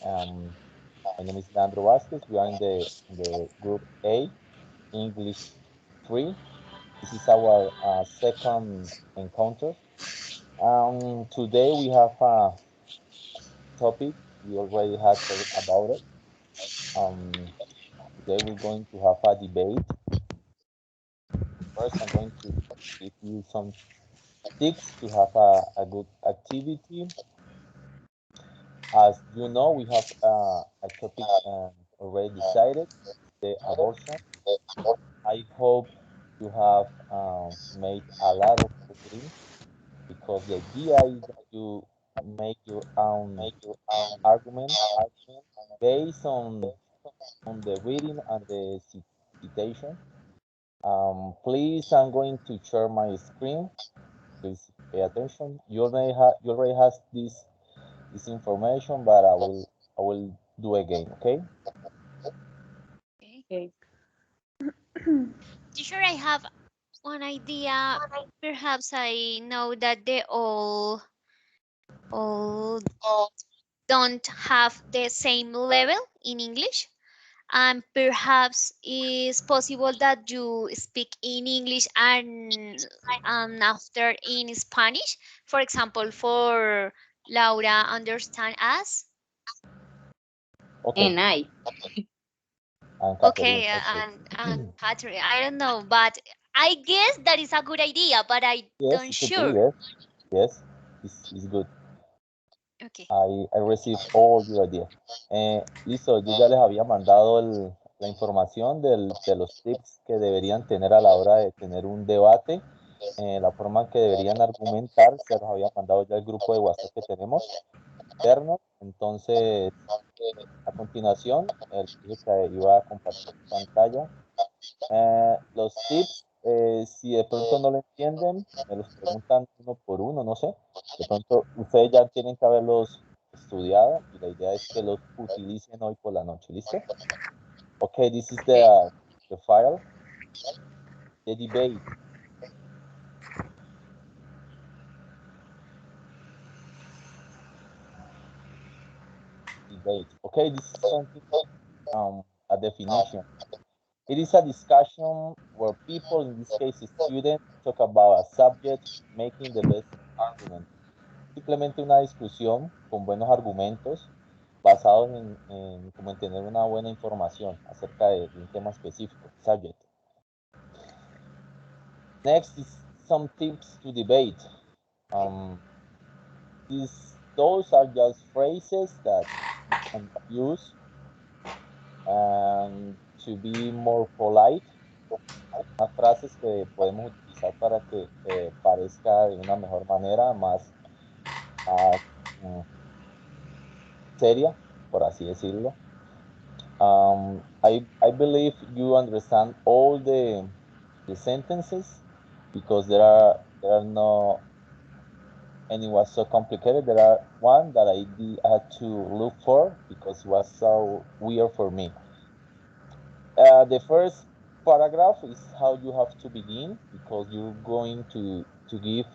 Um, my name is Leandro Vasquez. We are in the group A, English 3. This is our second encounter. Today we have a topic. We already had talked about it. Um, Today we're going to have a debate. First, I'm going to give you some tips to have a good activity. As you know, we have a topic already decided, the abortion. I hope you have made a lot of reading because the idea is that you make your own argument based on the reading and the citation. Please, I'm going to share my screen. Please pay attention. You already has this information, but I will do again. Okay. Okay. Okay. Teacher, I have one idea. Perhaps I know that they all don't have the same level in English. And perhaps it's possible that you speak in English and after in Spanish. For example, for Laura understand us. Okay. And I. And Catherine. Okay, Okay. and Catherine, I don't know, but I guess that is a good idea, but I Yes, don't it could be. sure. Yes. Yes. It's good. Okay. I received all your ideas. Listo, yo ya les había mandado la información de los tips que deberían tener a la hora de tener un debate, la forma en que deberían argumentar, se los había mandado ya el grupo de WhatsApp que tenemos interno. Entonces, a continuación, el que iba a compartir pantalla. Los tips, si de pronto no lo entienden, me los preguntan uno por uno, no sé. De pronto ustedes ya tienen que haberlos estudiado y la idea es que los utilicen hoy por la noche, ¿listo? Okay, this is Okay. the file, the debate. Debate. Okay, this is something, a definition. It is a discussion where people, in this case students, talk about a subject, making the best argument. Simplemente una discusión con buenos argumentos basados como en tener una buena información acerca de un tema específico, subject. Next is some tips to debate. Um, those are just phrases that you can use to be more polite. Unas frases que podemos utilizar para que parezca de una mejor manera, más seria, por así decirlo. I believe you understand all the sentences because there are no any was so complicated. There are one that I had to look for because it was so weird for me. The first paragraph is how you have to begin because you're going to give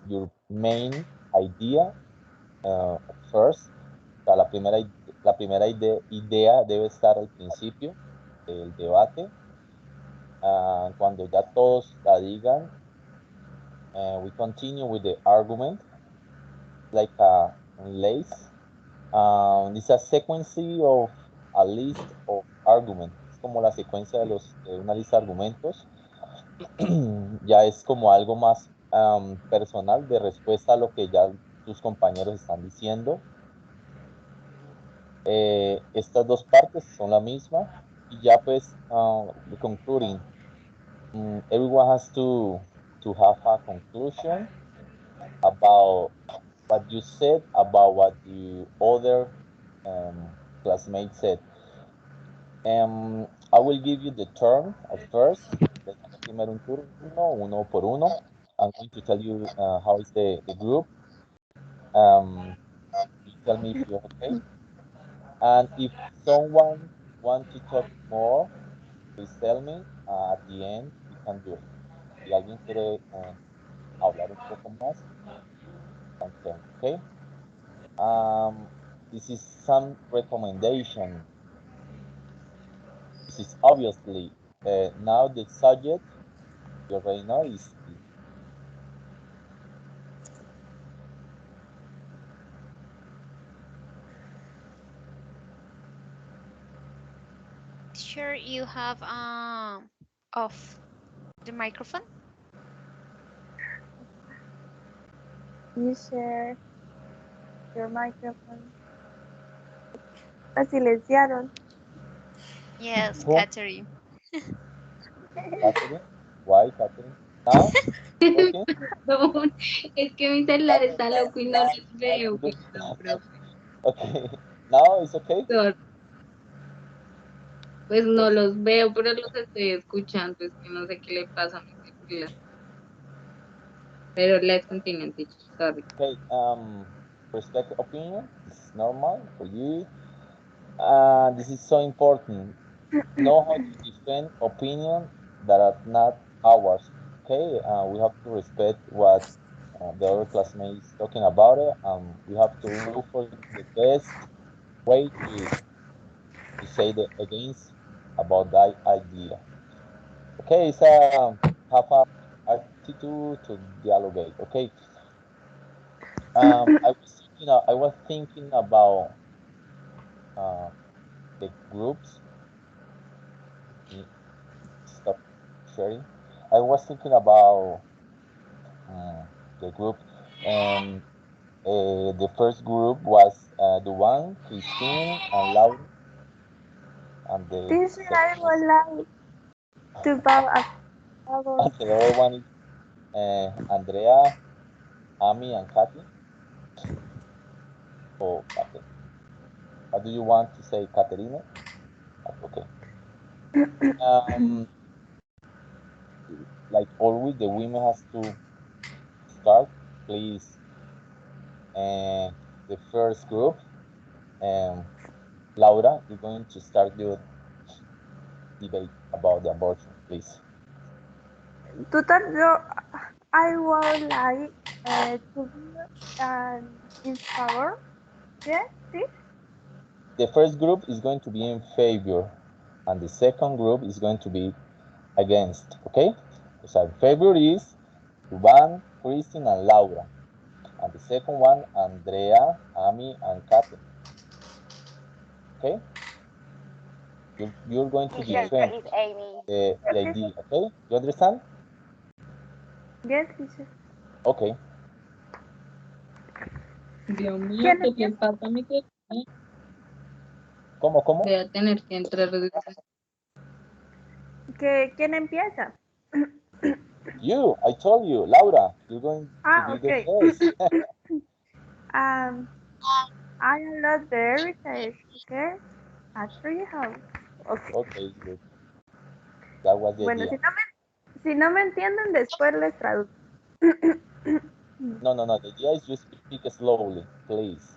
your main idea first. O sea, idea debe estar al principio del debate. Cuando ya todos la digan, we continue with the argument, like a lace. It's a sequence of a list of arguments. Es como la secuencia de una lista de argumentos. Ya es como algo más personal de respuesta a lo que ya tus compañeros están diciendo. Estas dos partes son la misma y ya pues the concluding. Everyone has to have a conclusion about what you said, about what the other classmates said. I will give you the turn at first. Les daré primero un turno, uno por uno. I'm going to tell you how is the group. You tell me if you're okay. And if someone wants to talk more, please tell me. At the end, we can do it. Si alguien quiere hablar un poco más, can tell me, okay? Um, this is some recommendation. This is obviously now the subject you already know is Sure, you have off the microphone. You share your microphone. La silenciaron. Yes, Who? Catherine. Catherine. Why, Catherine? Now, okay. No, es que mi celular está loco y no los veo, Good. perdón, profe. Okay. Now it's okay. Sorry. Pues no Yes. los veo, pero los estoy escuchando. Es que no sé qué le pasa a mi celular. Pero let's continue, teacher. Sorry. Okay. Respect opinion. It's normal for you. This is so important. Know how to defend opinion that are not ours. Okay. We have to respect what the other classmates talking about it. We have to look for the best way to say the against about that idea. Okay, it's have a attitude to dialogue. Okay. I was thinking about uh, the groups. Stop sharing. I was thinking about the group, and the first group was Duan, Christine, and Laura, and the Teacher, I second is would like to bow a favor. and the other one is Andrea, Amy, and Kathy. Oh, Kathy. What do you want to say, Katerina? Okay. Um, like always, the women has to start, please. And the first group, um, Laura, you're going to start your debate about the abortion, please. Tutor, I would like to be in favor. Yes, please. The first group is going to be in favor, and the second group is going to be against. Okay? So in favor is Ruban, Christine, and Laura, and the second one, Andrea, Amy, and Kathy. Okay? You're going to Yes. defend the Okay. idea. Okay? You understand? Yes, teacher. Okay. Dios mío, ¿Quién ¿qué le empieza? pasa a mi celular? ¿Cómo? Voy a tener que entrar. ¿Quién empieza? You, I told you, Laura, you're going to be the Okay. first. um, I am not very safe. Okay. After you have. Okay. Okay, good. That was the Bueno, idea. si no me entienden, después les traduzco. No. The idea is you speak slowly, please.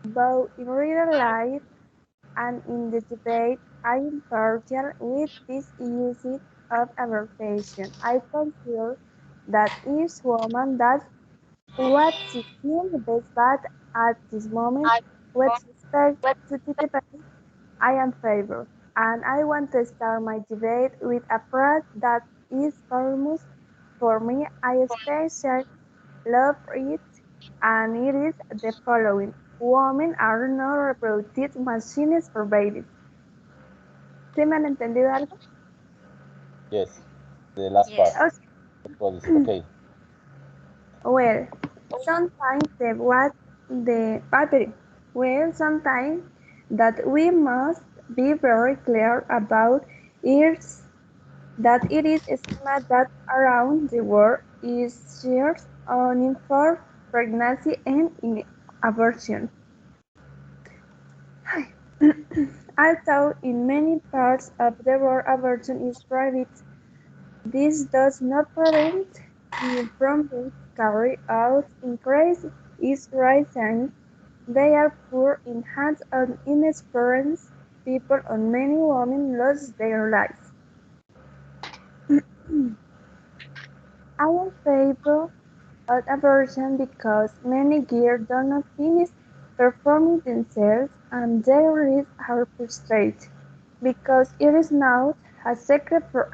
Both in real life and in the debate, I am partial with this usage of abortion. I consider that each woman does what she feels best, but at this moment, with respect to the debate, I am favored, and I want to start my debate with a phrase that is famous for me. I especially love it, and it is the following: Women are not reproductive machines for babies. ¿Sí me han entendido algo? Yes, the last part. Yes. Okay. Well, sometimes sometimes that we must be very clear about is that it is estimated that around the world is shares on informed pregnancy and in abortion. Although in many parts of the world abortion is private, this does not prevent it from being carried out in case its reasons. They are poor in hands of inexperienced people and many women lost their lives. I am favor of aversion because many girls do not finish performing themselves and their wrists are frustrated because it is not a secret for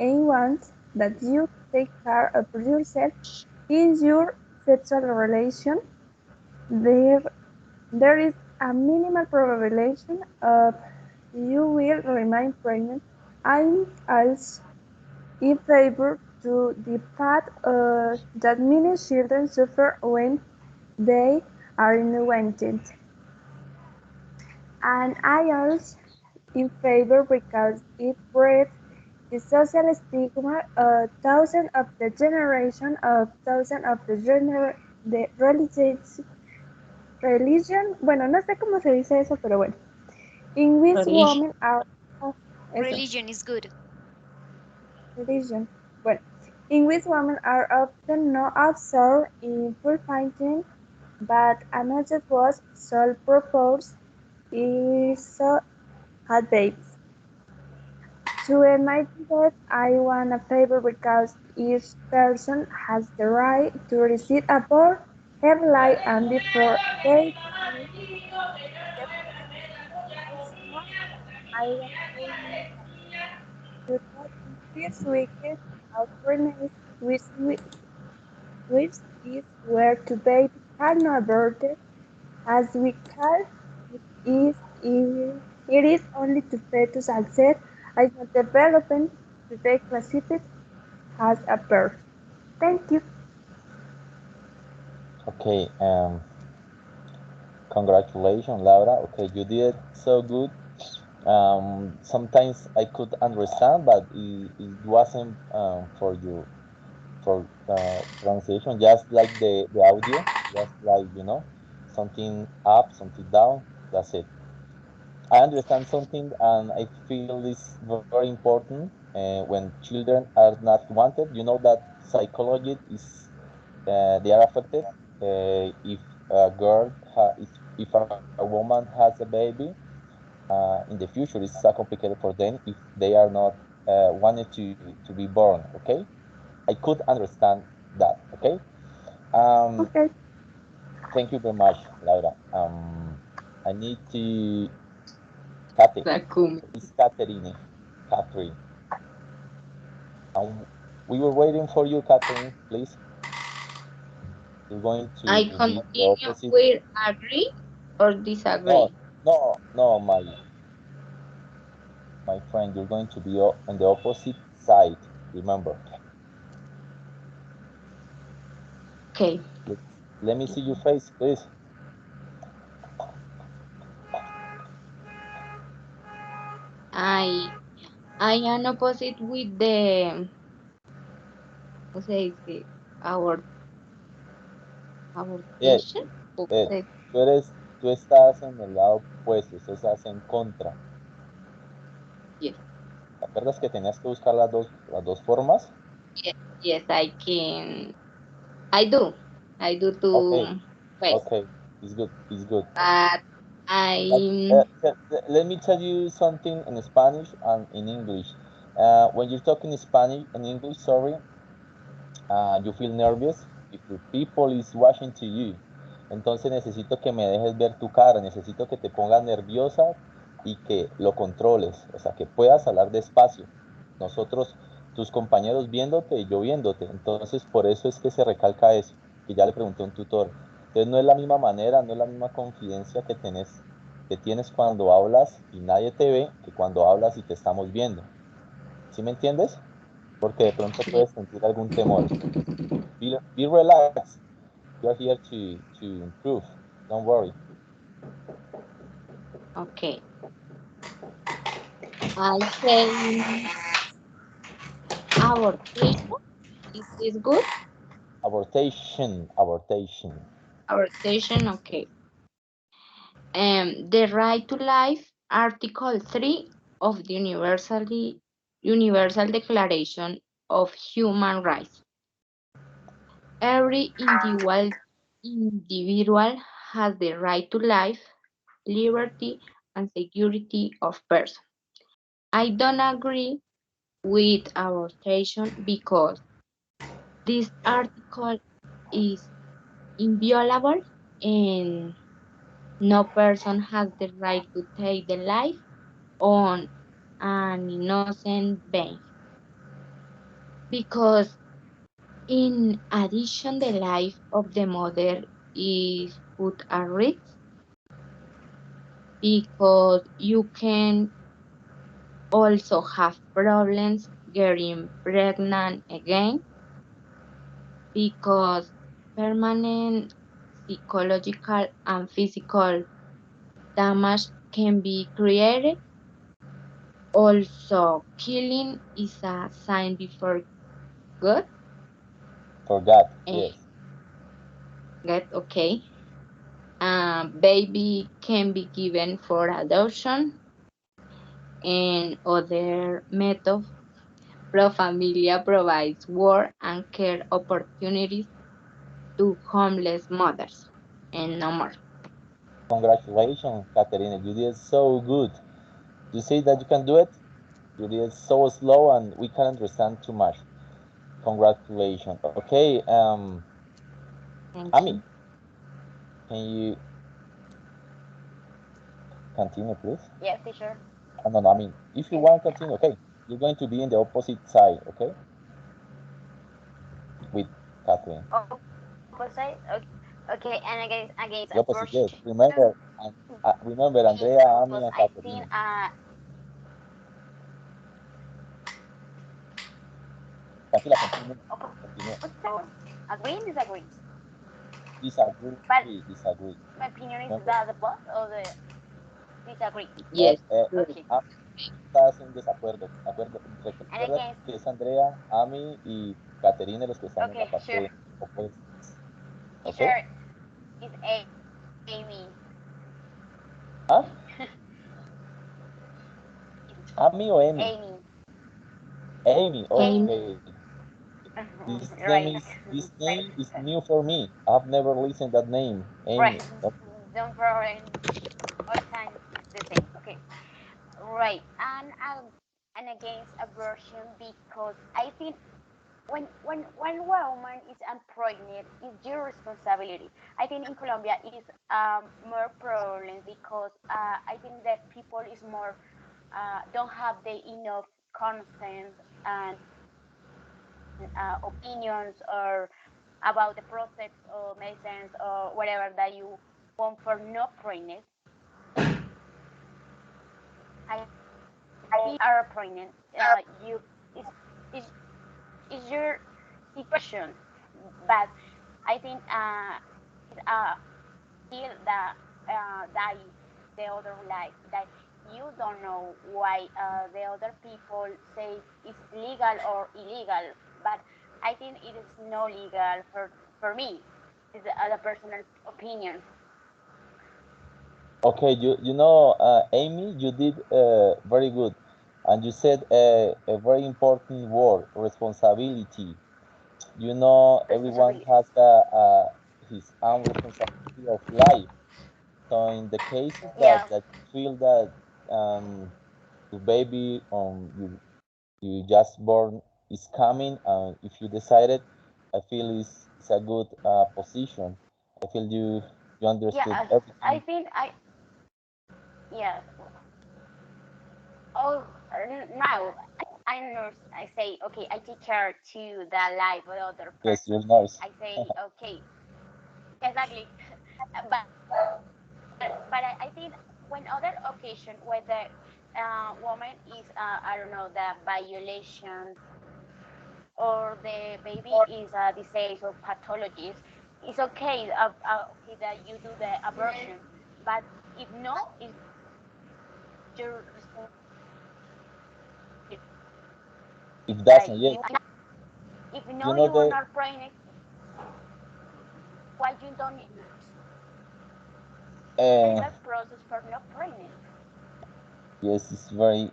anyone that you take care of yourself in your sexual relation. There, there is a minimal probability of you will remain pregnant. I'm also in favor to the fact that many children suffer when they are invented. And I also in favor because it breaks the social stigma of thousands of the generation of thousands of the religion, bueno, no sé cómo se dice eso, pero bueno, in which Religion. women are, eso, Religion is good. religion, bueno, in which women are often not absorbed in fulfilling, but another was sole purpose is so had babies. To end my debate, I want a favor because each person has the right to receive a birth, have life, and before they finish the process, I want to do that in first weekend of pregnancy, which is where the baby cannot aborted, as we call it it is only to fetus access as not development to be classified as a birth. Thank you. Okay, congratulations, Laura. Okay, you did so good. Sometimes I could understand, but it wasn't for you for pronunciation, just like the audio, just like something up, something down. That's it. I understand something, and I feel it's very important when children are not wanted. You know that psychology is they are affected if a girl if a woman has a baby in the future it's complicated for them if they are not wanted to be born. Okay, I could understand that. Okay, um, Okay. thank you very much, Laura. I need to Kate. Takumi. It's Catherine. Catherine. Um, we were waiting for you, Catherine. Please, you're going I to be the continue opposite. with agree or No, disagree. no, my friend. You're going to be on the opposite side. Remember. Okay. Let, let me see your face, please. I I am opposite with the ¿cómo se dice? Our Yes. abortation. Eh, tú eres, tú estás en el lado opuesto. Tú estás en contra. Yes, ¿Te acuerdas que tenías que buscar las dos formas? yes, yes, I can. I do. I do Okay, two ways. okay, it's good, it's good. But But I'm let me tell you something in Spanish and in English. When you're talking Spanish and English, sorry, you feel nervous if your people is watching to you. Entonces necesito que me dejes ver tu cara, necesito que te pongas nerviosa y que lo controles, o sea, que puedas hablar despacio. Nosotros, tus compañeros viéndote y yo viéndote. Entonces, por eso es que se recalca eso, que ya le pregunté a un tutor. Entonces, no es la misma manera, no es la misma confidencia que tienes cuando hablas y nadie te ve que cuando hablas y te estamos viendo. ¿Sí me entiendes? Porque de pronto okay. puedes sentir algún temor. Be relaxed. You are here to improve. Don't worry. Okay. I say abortation. Is this good? Abortation, abortation. Abortation. Okay. The right to life, Article 3 of the Universal Declaration of Human Rights. Every individual has the right to life, liberty, and security of person. I don't agree with abortion because This article is inviolable and no person has the right to take the life on an innocent being because in addition the life of the mother is put at risk because you can also have problems getting pregnant again because permanent psychological and physical damage can be created. Also, killing is a sign before God For God, and yes. God, okay. Baby can be given for adoption and other methods. Pro Familia provides work and care opportunities to homeless mothers and no more. Congratulations, Katerina. You did so good. You say that you can do it? You did so slow and we can't understand too much. Congratulations. Okay, Thank Ami, you. can you continue, please? Yes, teacher. No, no, I mean, if you And want to continue, okay. You're going to be in the opposite side, okay? With Kathleen. opposite. Okay, and against The opposite, yes. abortion Remember Andrea, because Ami, and I think Katerina. Tranquila, continue. Continue. agree and disagree. But Disagree, disagree. my opinion is Remember, that the both or the disagree. Yes, good. Okay, estás en desacuerdo. and Recuerda against. que es Andrea, Ami y Caterina los que están en la Okay, sure. parte opuesta. ¿Ok? Teacher is Amy. ¿Ah? Ami o Amy? Amy. Amy, Amy, Amy. okay. Right. This Right. name is new for me. I've never listened that name. Right. Amy. Okay. Don't worry. All time the same. Okay. Right. And against abortion because I think when a woman is pregnant, it's your responsibility. I think in Colombia it is more problem because I think that people is more don't have the enough consent and opinions or about the process or medicines or whatever that you want for no pregnant. I think are pregnant. You is is your situation, but I think feel that die the other life that you don't know why the other people say it's legal or illegal, but I think it is no legal for me. It's a personal opinion. Okay, Amy, you did very good. And you said a very important word, responsibility. Everyone Responsibility. has his own responsibility of life. So in the cases Yeah, that you feel that your baby you just born is coming, if you decided, I feel it's a good position. I feel you understood yeah. I everything. think yeah. Oh, now I nurse. I say okay. I take care to the life of the other Yes, person. you're nice. I say okay. Exactly. But I think when other occasion where the woman is I don't know the violation or the baby is a disease or pathologist, it's okay. Okay that you do the abortion, but if no, it's your responsibility. If That doesn't, yes. you if You no know you are the not pregnant, why you don't uh, start process for not pregnant? yes, it's very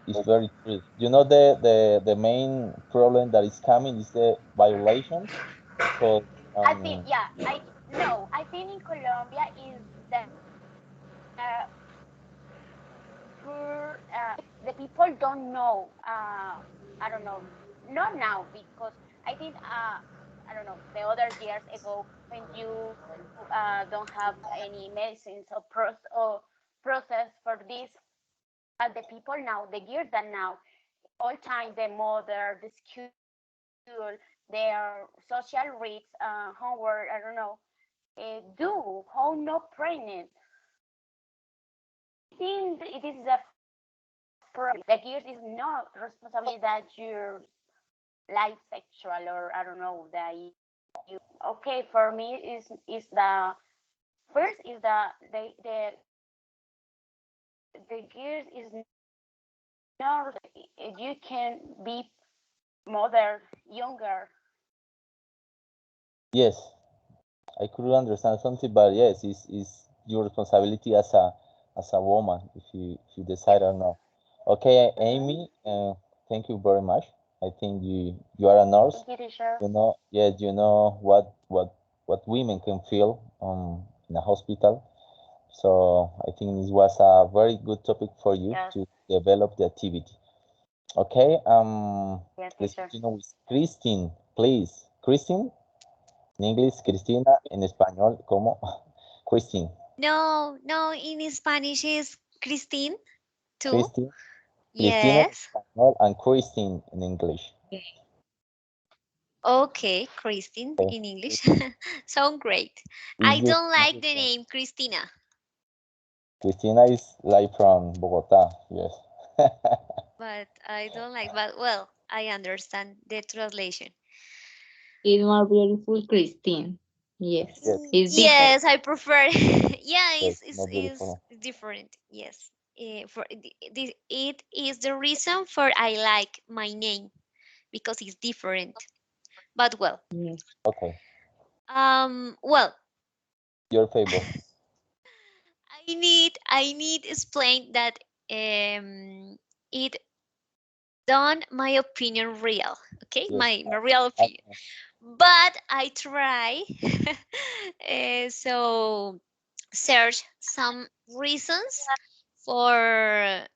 true. The main problem that is coming is the violations because I think yeah. I no. I think in Colombia is the poor the people don't know I don't know not now because I think I don't know, the other years ago when you don't have any medicines or process for this. But the people now, the years that now, all time the mother, the school, their social risks, homework, I don't know, do how not pregnant. I think it is a problem. The gears is not responsibility that your life sexual or I don't know that you okay for me is the first is the gears is not you can be mother younger. Yes, I could understand something, but yes, it's your responsibility as a woman if you decide or not. Okay, Amy, thank you very much. I think you are a nurse. Thank you, teacher. You know, yes, you know what women can feel in a hospital. So I think this was a very good topic for you Yes, to develop the activity. Okay, yes, let's teacher. continue with Christine, please. Christine, en inglés, Cristina, en español, ¿cómo? Christine. No, no, in Spanish is Christine too. Christine, Cristina en Yes. español, and Christine in English. Okay, Christine Okay. in English. Sound great. Is I your don't like the name Christina, Cristina is like from Bogota, yes. but I don't like, but well, I understand the translation. It's more beautiful, Christine. Yes, Yes, it's different. Yes, I prefer. Yeah, yes, it's more beautiful. different. Yes. It is the reason for I like my name because it's different. But well, Yes. Okay, well, your favorite. I need explain that it done my opinion real. Okay, Yes, my real I opinion. But I try so search some reasons for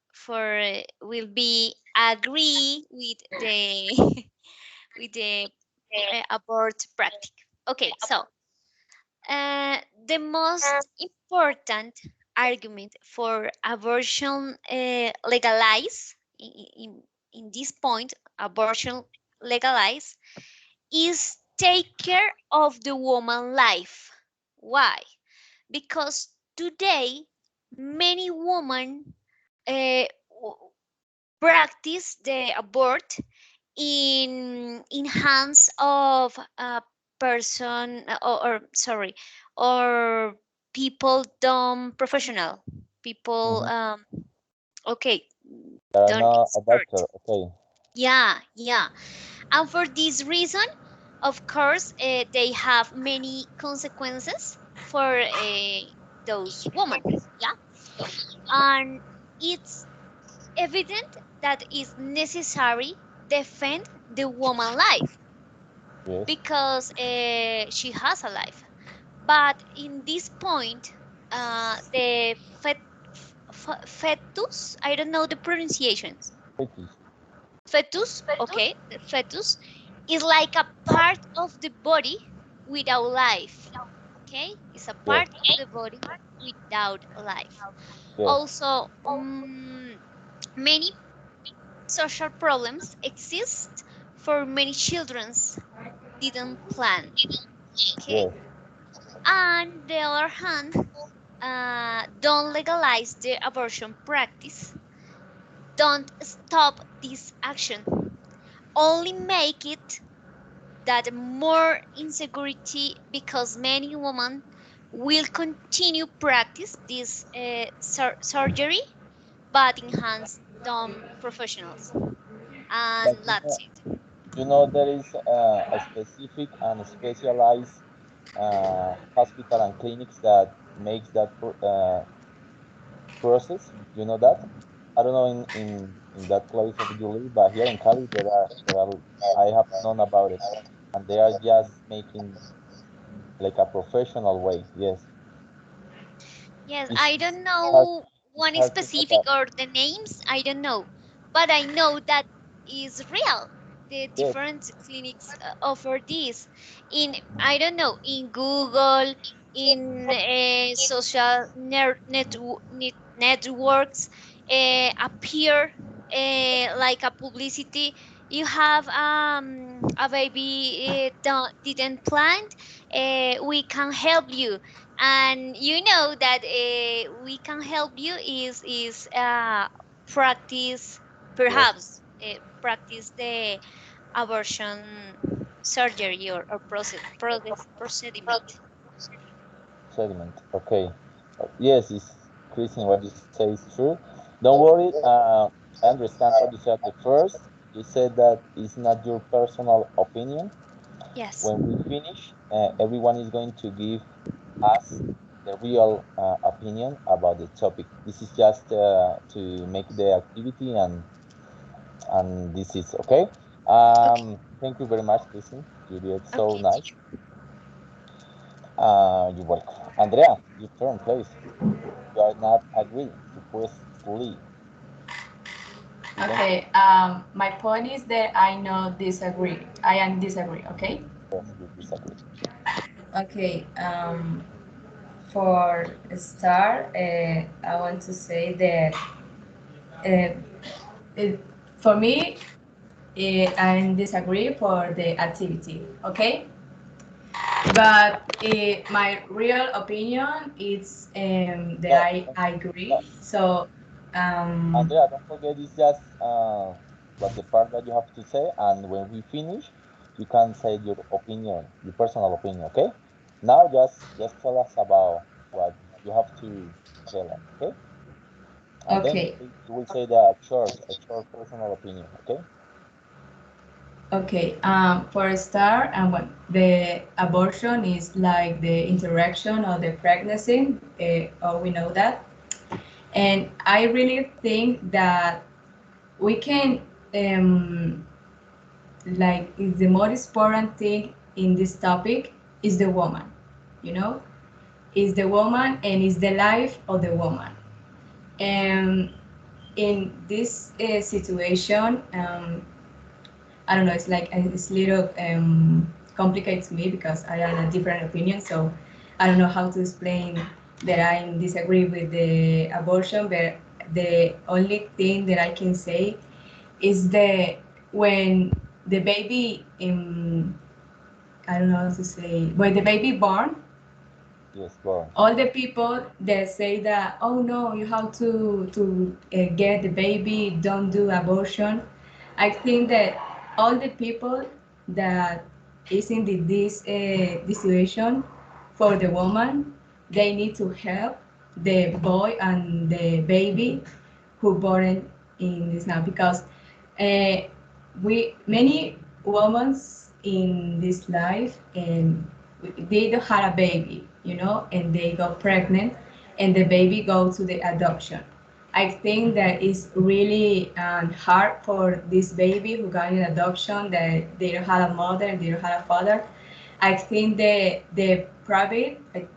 will be agree with the with the abort practice. Okay, so the most important argument for abortion legalize in this point abortion legalize is take care of the woman life. Why? Because today many women uh, practice the abort in hands of a person or sorry or people don't professional people mm-hmm. okay You are don't not a expert. doctor, okay. Yeah, and for this reason of course they have many consequences for those women. Yeah, and it's evident that it's necessary defend the woman life Yes, because she has a life. But in this point, the fetus, I don't know the pronunciations. pretty. Fetus, okay, the fetus is like a part of the body without life. Okay, it's a Yes, part of the body without life. yes. Also, many social problems exist for many children's didn't plan. Okay, Yes, on the other hand, don't legalize the abortion practice. Don't stop this action. Only make it that more insecurity because many women will continue practice this surgery, but in hands dumb professionals. but And that's it. there is a specific and specialized hospital and clinics that makes that process. You know that? I don't know in that place of you live, but here in Cali there are I have known about it, and they are just making like a professional way. Yes, Yes, it's, I it's don't hard know it's one hard to know specific that. or the names, I don't know. But I know that is real. the Yes, different clinics offer this. In, I don't know, in Google, in social networks, appear like a publicity. You have a baby didn't plant, we can help you. And you know that we can help you is practice, yes, perhaps practice the abortion surgery or procediment. sediment. Okay. Yes, it's Christine. What you say is true. Don't worry. I understand what you said at the first. You said that it's not your personal opinion. Yes. When we finish, everyone is going to give us the real opinion about the topic. This is just to make the activity, and this is okay. Okay. Thank you very much, Christine. You did so Okay, nice. teacher. You're welcome. Andrea, your turn, please. You are not agree, supposedly. You're going to Okay, my point is that I know disagree. I am disagree, okay? yes, you disagree. Okay, for a start, I want to say that uh, it, for me, I disagree for the activity, okay? But my real opinion is that No, I agree. no, So, um, Andrea, don't forget it's just what the part that you have to say, and when we finish, you can say your opinion, your personal opinion. Okay? Now just tell us about what you have to tell us. Okay? And then okay, you will say the a short personal opinion. Okay? okay. For a start, and what the abortion is like the interaction of the pregnancy, we know that. And I really think that we can, like, is the most important thing in this topic is the woman, you know, is the woman and is the life of the woman. And in this situation, I don't know, it's like it's little complicated to me because I have a different opinion. So I don't know how to explain that I disagree with the abortion, but the only thing that I can say is that when the baby, I don't know how to say, when the baby born, Yes, go on. all the people that say that, oh no, you have to get the baby, don't do abortion. I think that all the people that is in this situation for the woman, they need to help the boy and the baby who born in this now, because uh, we many women in this life, and they don't have a baby, you know, and they got pregnant, and the baby go to the adoption. I think that is really hard for this baby who got an adoption, that they don't have a mother, they don't have a father. I think the private, like,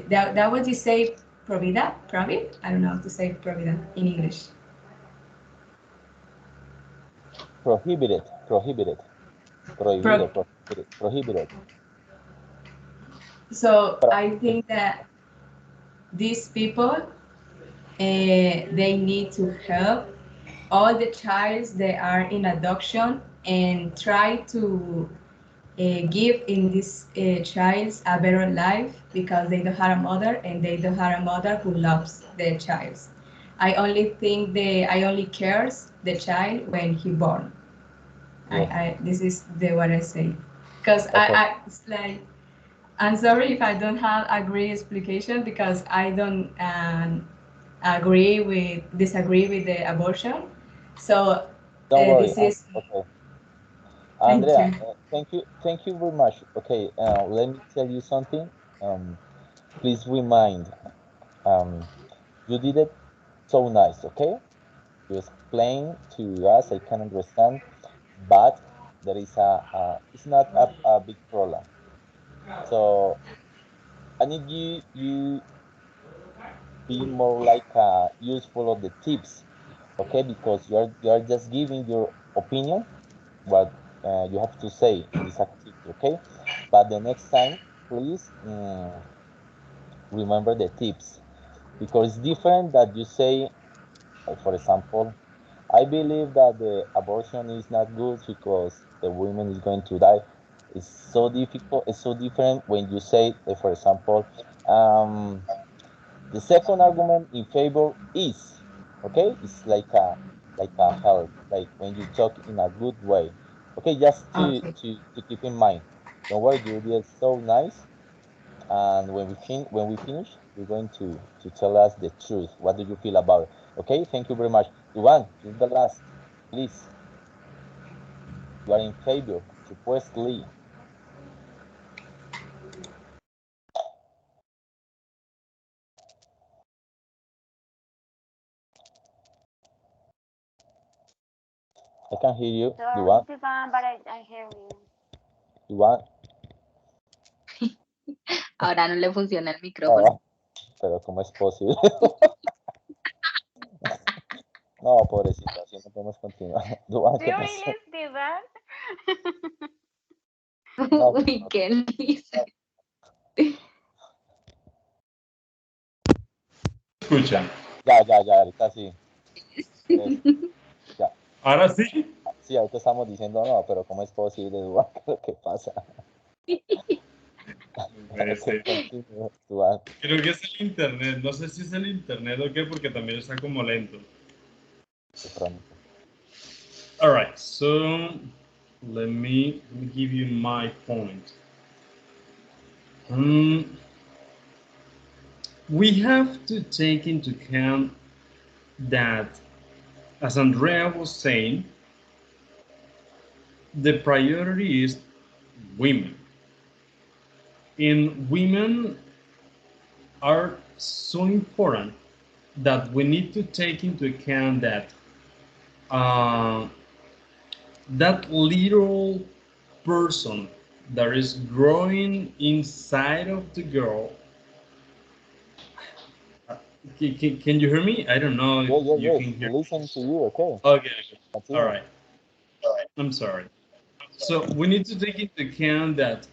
that what you say, provida, private. I don't know how to say provida in English. Prohibited, prohibited, prohibido, Pro, prohibited, prohibited. so But I think that these people, they need to help all the childs that are in adoption and try to give in these childs a better life, because they don't have a mother and they don't have a mother who loves their child. I only cares the child when he born. yes, I this is the what I say, because okay. it's like, I'm sorry if I don't have a great explication, because I don't disagree with the abortion. So Don't worry. this is, Okay. thank Andrea, you. thank you very much. Okay, let me tell you something. Please remind, um, you did it so nice, okay? You explain to us, I can understand, but there is it's not a big problem. So I need you be more like useful of the tips, okay? Because you're just giving your opinion, what you have to say in this activity, okay? But the next time, please remember the tips, because it's different that you say, for example, I believe that the abortion is not good because the woman is going to die. It's so difficult. It's so different when you say, for example, the second argument in favor is, okay. It's like a help, like when you talk in a good way. Okay, just Okay. to keep in mind. Don't worry, you did so nice. And when we finish, you're going to tell us the truth. What do you feel about it? Okay, thank you very much. Duan, you're the last. Please, you are in favor, supposedly. I can hear you, Sorry, Duan. Duban, but I hear you. Duan. Ahora no le funciona el Ah, micrófono. pero ¿cómo es posible? No, pobrecita, así no podemos continuar. Duan, Do ¿qué you pasó? really do that? No, We can listen. Escuchan. ya, ahorita sí. Es- ya. Ahora sí. Sí, ahorita estamos diciendo no, pero ¿cómo es posible, Duan? ¿Qué pasa? Puede Ok, ser. continúa, Duan. Creo que es el internet. No sé si es el internet o qué, porque también está como lento. De pronto. All right, so let me give you my point. We have to take into account that, as Andrea was saying, the priority is women. And women are so important that we need to take into account that that little person that is growing inside of the girl. Can you hear me? I don't know if you Yes. can hear me. Listen to you, okay. Okay. Continue. All right. I'm sorry. So we need to take into account that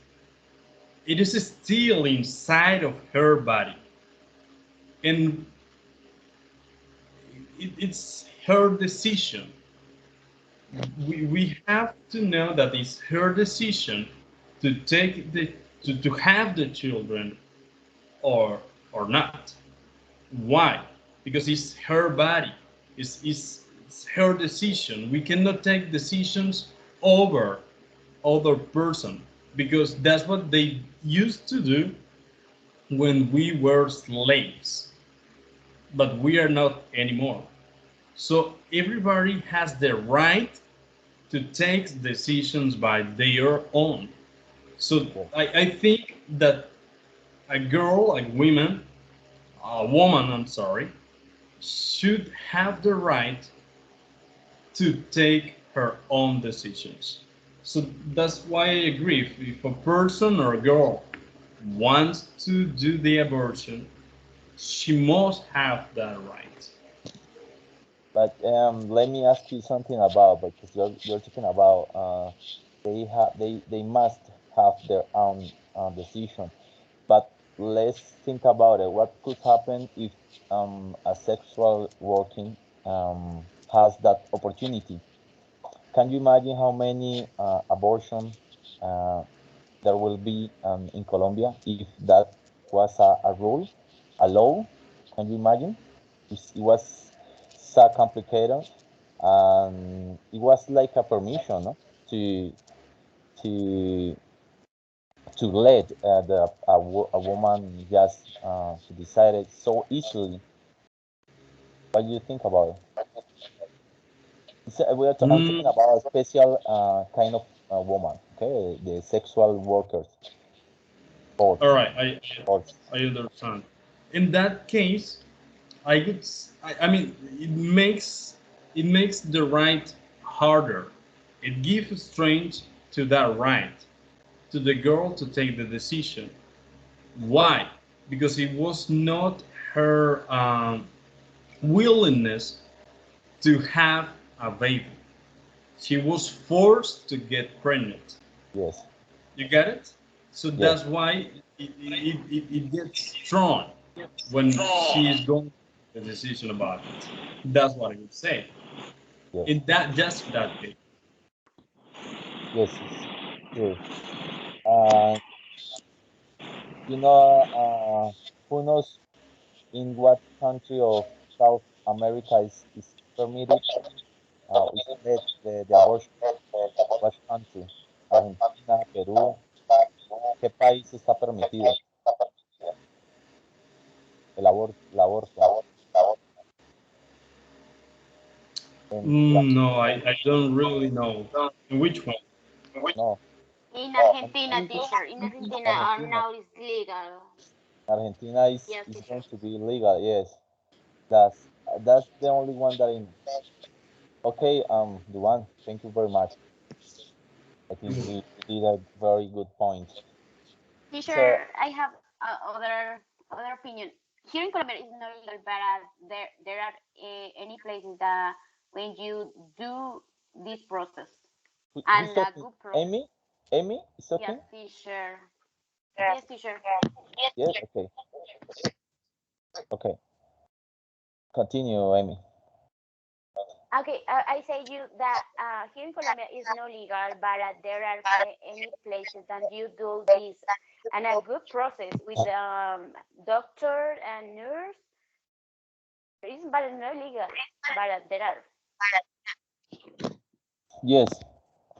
it is still inside of her body, and it's her decision. We have to know that it's her decision to take to have the children or not. Why? Because it's her body. It's her decision. We cannot take decisions over other person, because that's what they used to do when we were slaves. But we are not anymore. So everybody has the right to take decisions by their own. So I think that a girl, a woman, I'm sorry, should have the right to take her own decisions. So that's why I agree. If a person or a girl wants to do the abortion, she must have that right. But let me ask you something about, because you're talking about they must have their own decision. But let's think about it. What could happen if a sexual working has that opportunity? Can you imagine how many abortion there will be in Colombia if that was a rule, a law? Can you imagine? It was so complicated, and it was like a permission, no? To to let a woman just to decide it so easily. What do you think about it? I'm talking Mm, about a special kind of woman, okay? The sexual workers, all sports, right, sports. I understand. In that case, I mean, it makes the right harder. It gives strength to that right, to the girl to take the decision. Why? Because it was not her willingness to have a baby. She was forced to get pregnant. Yes. You get it? So Yes. that's why it gets strong when she is going the decision about it. That's what I would say. Yes. In that, just that case. Yes. It's true. Uh, who knows in what country of South America is permitted, is the abortion? What country? Argentina, Perú. ¿Qué país está permitido el aborto? No, I don't really know. In which one? No, In Argentina, In the teacher. In Argentina, Argentina. now it's legal. Argentina Yes, is teacher. going to be legal. Yes, that's the only one that I know. Okay, Duan, thank you very much. I think he did a very good point. So, Teacher, I have other opinion. Here in Colombia, it's not legal, but there are any places that when you do this process who's and a talking? good process. Amy? Amy is Yes, talking? teacher. Yes, teacher. Yes. Okay. Okay. Continue, Amy. Okay, I say you that here in Colombia is no legal, but there are any places that you do this and a good process with doctor and nurse. It's but not legal, but there are. Yes.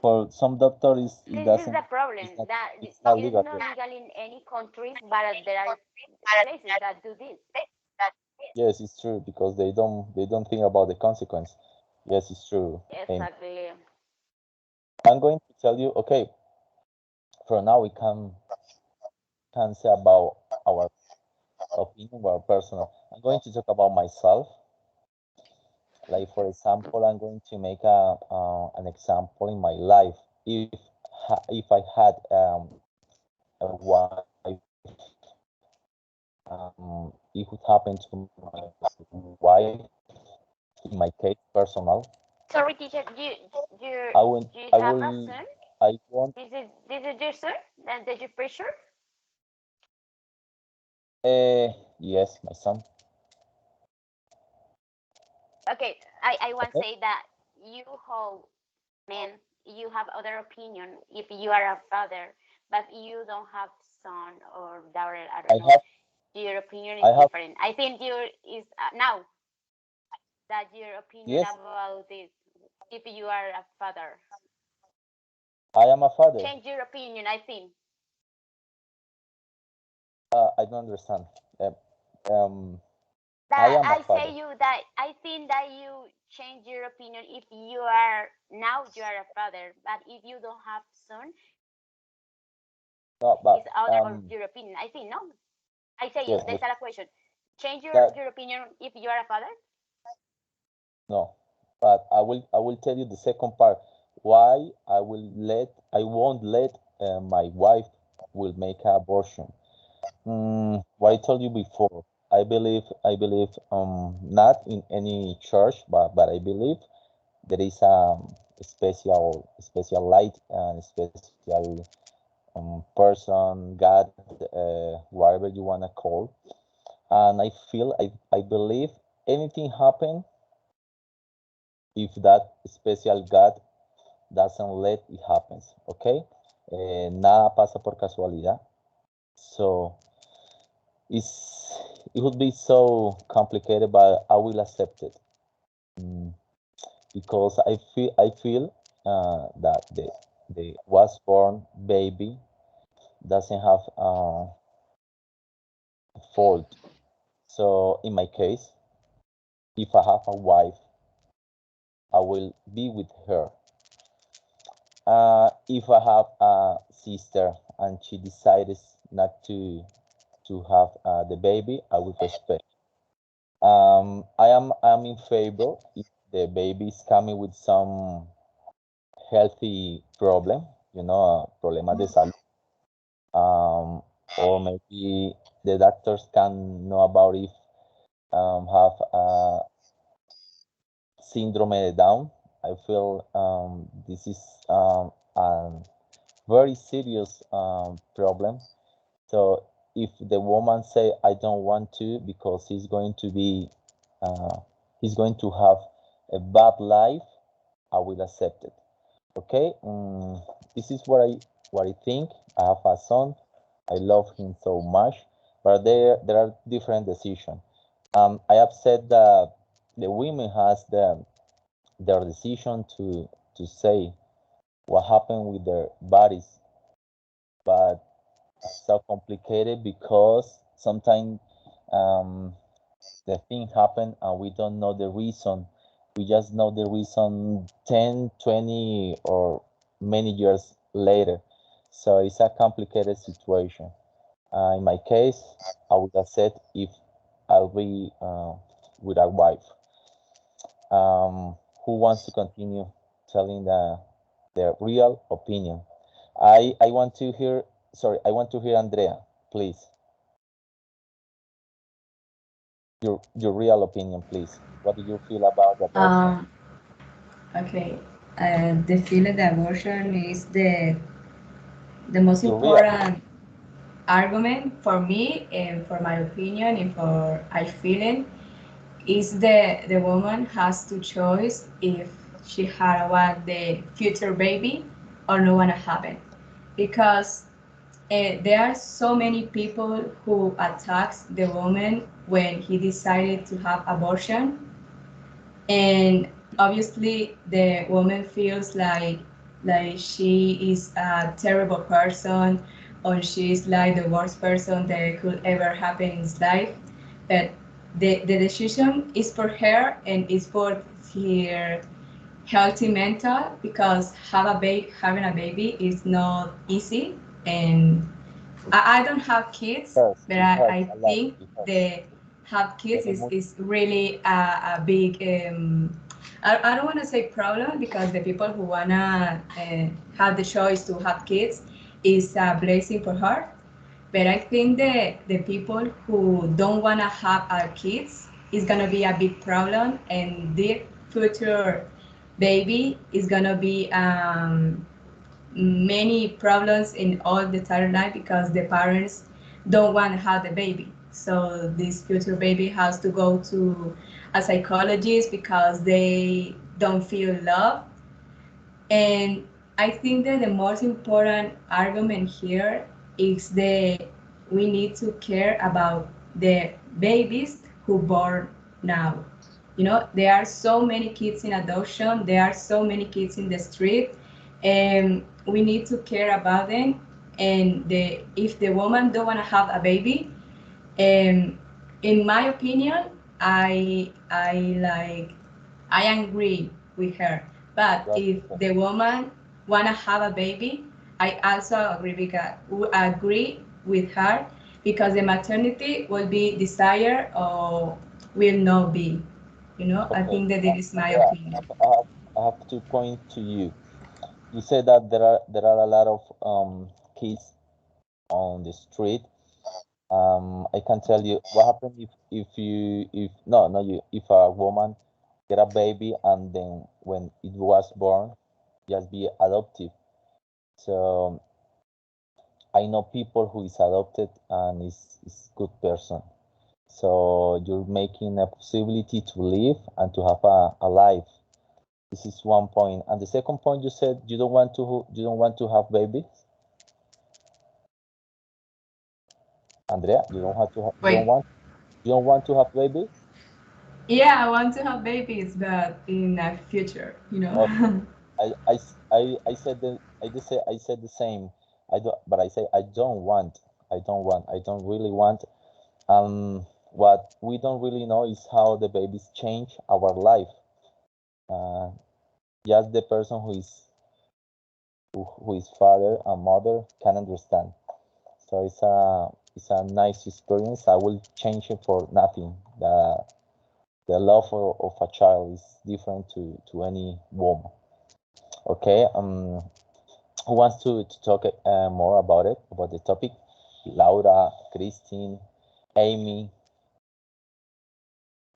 For some doctors, it This is doesn't. the problem that It's not it's legal. not Yes. legal in any countries, but there are places that do this. Yes, it's true because they don't think about the consequence. Yes, it's true, Amy. Exactly. I'm going to tell you. Okay, for now we can say about our opinion, our personal. I'm going to talk about myself. Like for example, I'm going to make an example in my life. If I had a wife, it would happen to my wife. In my case, personal, Sorry, teacher. I will. You I have a will. son? I want. This is your son? And did you pressure? Yes, my son. Okay, I want to Okay. say that you hold men, you have other opinion if you are a father, but you don't have son or daughter. I I don't know. have. Your opinion I is have. different. I think your is now that your opinion Yes, about this. If you are a father, I am a father. change your opinion. I think I don't understand. Um, I that am a I father. say you that I think that you change your opinion if you are now you are a father, but if you don't have son, No, but it's other your opinion. I think no. I say you. yes, There's a question. Change that your opinion if you are a father. no, but I will tell you the second part. Why I won't let my wife will make an abortion. What I told you before. I believe not in any church, but I believe there is a special light and special person, God, whatever you wanna call. And I believe anything happen if that special God doesn't let it happens. Okay, nada pasa por casualidad. So it would be so complicated, but I will accept it. Mm, because I feel that the was born baby doesn't have fault. So in my case, if I have a wife, I will be with her. If I have a sister and she decides not to have the baby, I will respect. I am in favor if the baby is coming with some healthy problem, problemas de salud, or maybe the doctors can know about if have syndrome de Down. I feel this is a very serious problem. So if the woman say I don't want to because he's going to be he's going to have a bad life, I will accept it. Okay, this is what I think. I have a son. I love him so much, but there are different decisions. I have said that the women has their decision to say what happened with their bodies, but it's so complicated because sometimes the thing happen and we don't know the reason. We just know the reason 10, 20, or many years later. So it's a complicated situation. In my case, I would have said if I'll be with a wife. Who wants to continue telling their real opinion? I want to hear. Sorry, I want to hear Andrea, please. Your real opinion, please. What do you feel about the abortion? Okay. The feeling that abortion is the most Your real. important argument for me and for my opinion and for I feeling is the woman has to choose if she had want the future baby or no wanna have it because there are so many people who attacks the woman when he decided to have abortion, and obviously the woman feels like she is a terrible person or she's like the worst person that could ever happen in his life. But the decision is for her and is for her healthy mental because having a baby is not easy. And I don't have kids, Hurts. but It hurts I a lot. think It hurts. the have kids The mo- is really a big I don't want to say problem because the people who wanna have the choice to have kids is a blessing for her. But I think the people who don't wanna have kids is gonna be a big problem, and their future baby is gonna be many problems in all the entire life because the parents don't want to have the baby. So this future baby has to go to a psychologist because they don't feel love. And I think that the most important argument here is that we need to care about the babies who born now. You know, there are so many kids in adoption, there are so many kids in the street, and we need to care about them. And if the woman don't want to have a baby, in my opinion, I agree with her. But That's if the woman wanna have a baby, I also agree with her because the maternity will be desired or will not be. You know, I okay. think that it is my Andrea, opinion. I have to point to you. You said that there are a lot of kids on the street. I can tell you what happened if you if no no you if a woman get a baby and then when it was born just be adoptive. So I know people who is adopted and is good person. So you're making a possibility to live and to have a life. This is one point. And the second point you said you don't want to have babies. Andrea, Wait, you don't want to have babies? yeah, I want to have babies, but in the future, you Okay. know. I said I said the same. I don't, but I say I don't want. I don't really want. What we don't really know is how the babies change our life. Uh, just the person who is father and mother can understand. So it's a nice experience. I will change it for nothing. The love of a child is different to any woman. Okay. Who wants to talk more about it, about the topic? Laura, Christine, Amy,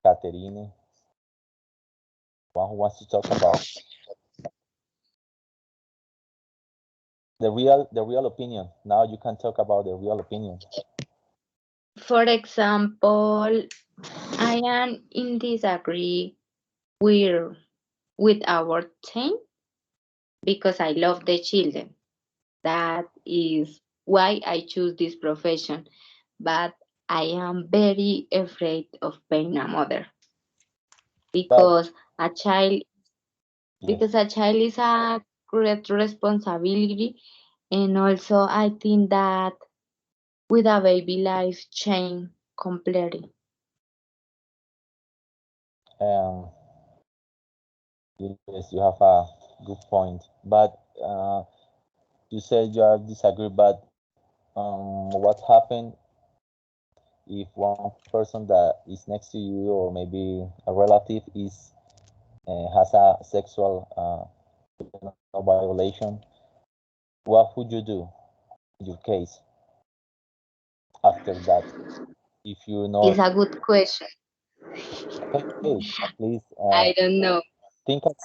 Catherine. One who wants to talk about the real opinion. Now you can talk about the real opinion. For example, I am in disagree with our team because I love the children. That is why I choose this profession. But I am very afraid of being a mother But because a child yes, is a great responsibility, and also I think that with a baby life change completely. um, yes, you have a good point. But you said you are disagree. But what happened if one person that is next to you, or maybe a relative, is has a sexual violation? What would you do in your case after that? If you It's know, a good question. okay, at least I don't know think of,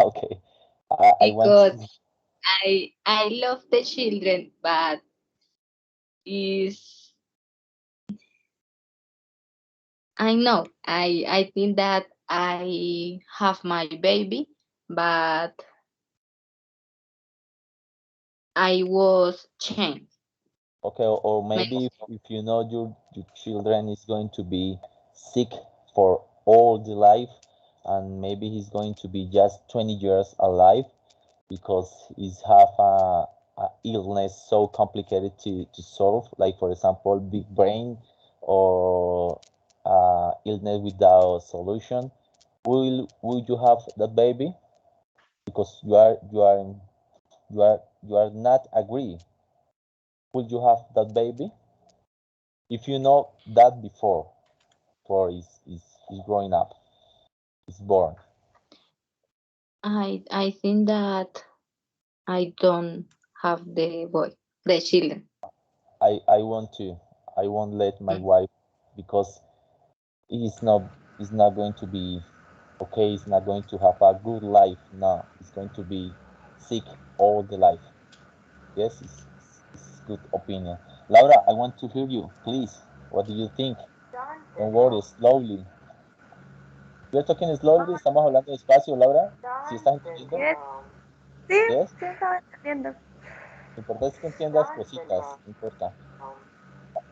okay. I want because to, I love the children, but is I know I think that I have my baby, but I was changed. okay, or My, maybe if you know your children is going to be sick for all the life, and maybe he's going to be just 20 years alive because he's have a illness so complicated to solve, like for example big brain, or illness without solution. Will you have that baby? Because you are not agree. Will you have that baby if you know that before is growing up, is born? I think that I don't have the children. I want to. I won't let my wife, because he's not going to be okay. He's not going to have a good life. No, he's going to be sick all the life. Yes, it's good opinion. Laura, I want to hear you, please. What do you think? Don't worry, slowly. You're talking slowly. Estamos hablando despacio, Laura. ¿Sí estás entendiendo? Yes. Sí, Yes. sí estaba entendiendo. Lo importante es que entiendas cositas. No importa.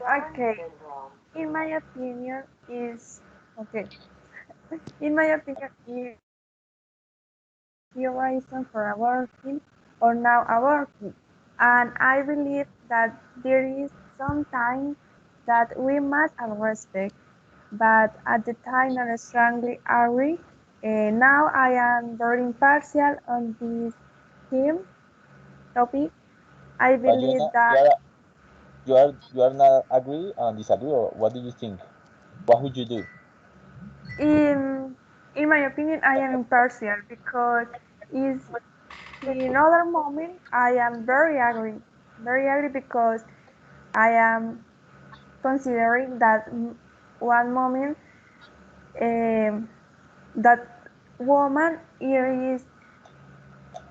Okay. In my opinion is okay. In my opinion is the reason for aborting or now aborting. And I believe that there is some time that we must respect, but at the time I strongly agree. Now I am very impartial on this theme topic. I But believe that you are not agree and disagree, or what do you think? What would you do? in in my opinion I am impartial because is in other moment I am very angry because I am considering that one moment that woman is,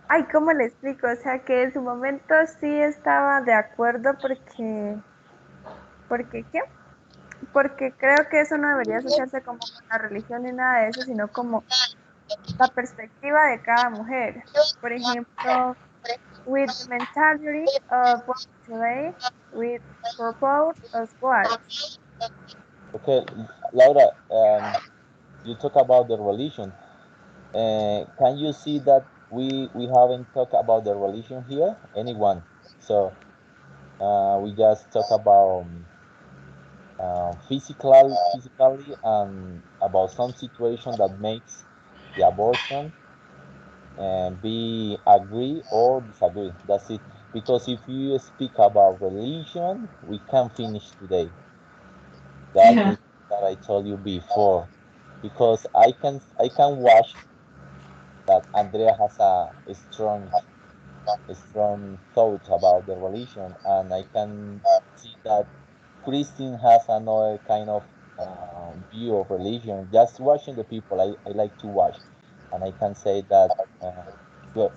ay, ¿cómo le explico? O sea, que en su momento sí estaba de acuerdo porque ¿qué? Porque creo que eso no debería asociarse como con la religión ni nada de eso, sino como la perspectiva de cada mujer. Por ejemplo, with the mentality of women today, with purpose as what? Okay, Laura, you talk about the religion. Can you see that we haven't talked about the religion here? Anyone? So we just talk about physically, and about some situation that makes the abortion, and be agree or disagree. That's it. Because if you speak about religion, we can finish today. That Yeah. is that I told you before. Because I can watch that Andrea has a strong thought about the religion, and I can see that Christine has another kind of view of religion. Just watching the people, I like to watch. and I can say that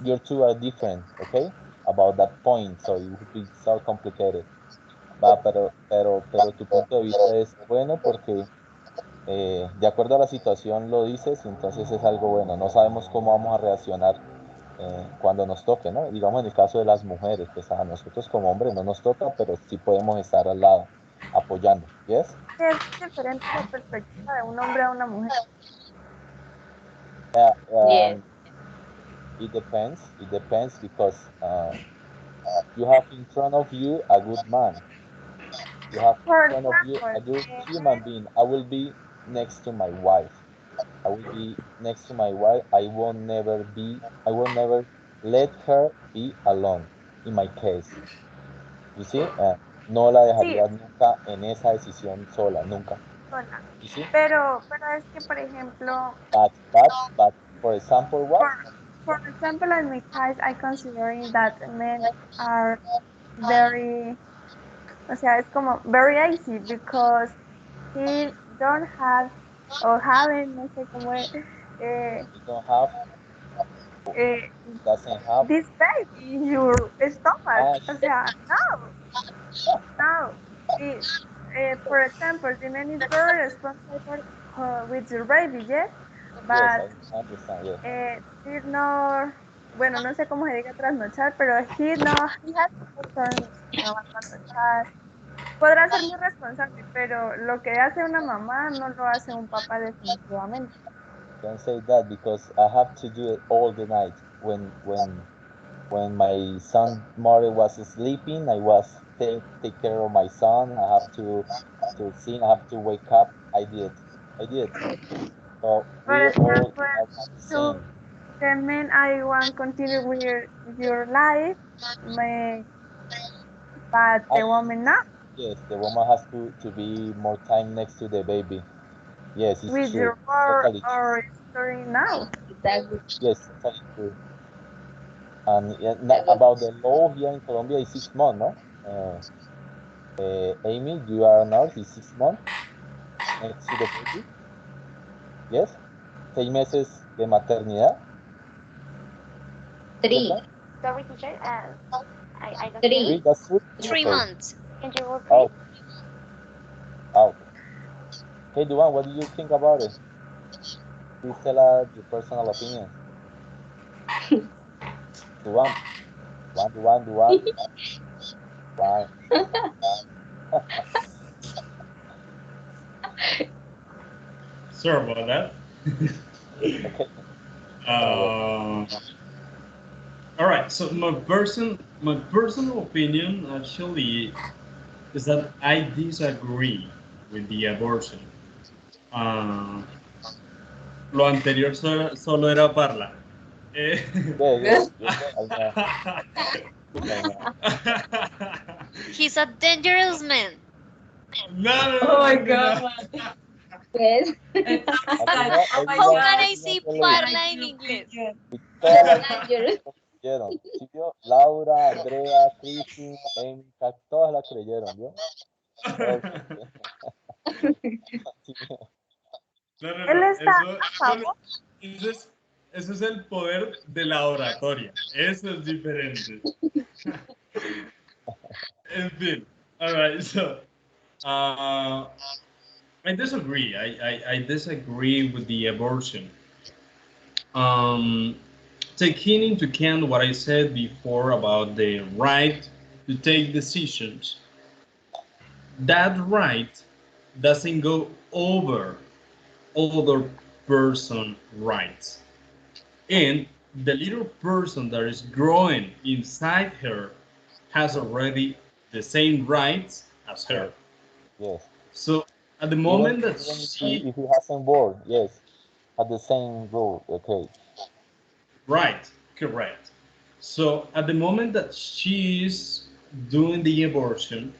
your two are different, okay, about that point, so it would be so complicated. Va, pero tu punto de vista es bueno porque de acuerdo a la situación lo dices, y entonces es algo bueno. No sabemos cómo vamos a reaccionar cuando nos toque, ¿no? Digamos en el caso de las mujeres, pues a nosotros como hombres no nos toca, pero sí podemos estar al lado, apoyando. ¿Yes? Es diferente la perspectiva de un hombre a una mujer. Yes. It depends. It depends because you have in front of you a good man. You have For in front of you a example, good human being. I will be next to my wife. I will be next to my wife. I will never let her be alone. In my case, you see, no la sí, dejaría nunca en esa decisión sola, nunca. sola. You see, Pero es que, por ejemplo, but for example, what? for example, in my case, I considering that men are very, o sea, es como very easy because he don't have or haven't, no sé cómo es, You don't have, doesn't have. this baby in your stomach. O sea, no. It, for example, the man is very responsible with your baby, yes, but Yes, I understand. Yes. he no, bueno, no sé cómo se diga trasnochar, pero he has no turn, no va a trasnochar. Podrá ser muy responsable, pero lo que hace una mamá no lo hace un papá definitivamente. Don't say that because I have to do it all the night. When my son mother was sleeping, I was take care of my son. I have to sing. I have to wake up. I did. So For we all example, are the same. the men I want to continue with your life, but the woman not. Yes, the woman has to be more time next to the baby. Yes, it's With true. your work Totally true. or story now. Exactly. Yes, totally true. And about the law here in Colombia is 6 months, no? Amy, you are a nurse, is 6 months next to the baby. Yes, 6 meses de maternidad. 3. Sorry, teacher. I don't 3. hear. 3, that's 3. 3 Okay. months. Can you repeat? Oh. Okay, Duan, what do you think about it? Please tell us your personal opinion. Duan. Duan. Sorry about that. Okay. All right. So my personal opinion actually is that I disagree with the abortion. Lo anterior solo era parla. Yes, I know. He's a dangerous man. No. Oh my God. Yes. How can I say parla in English? Dangerous. Creyeron. ¿Sí vio? Laura, Andrea, Cristi, Amy, todas la creyeron, ¿vio? No. Él está a favor. Eso es el poder de la oratoria. Eso es diferente. En fin. All right. So, I disagree. I disagree with the abortion. Taking into account what I said before about the right to take decisions, that right doesn't go over other person rights. And the little person that is growing inside her has already the same rights as her. Yes. So at the moment that if he hasn't born, yes, at the same rule, okay. Right, correct. So at the moment that she is doing the abortion,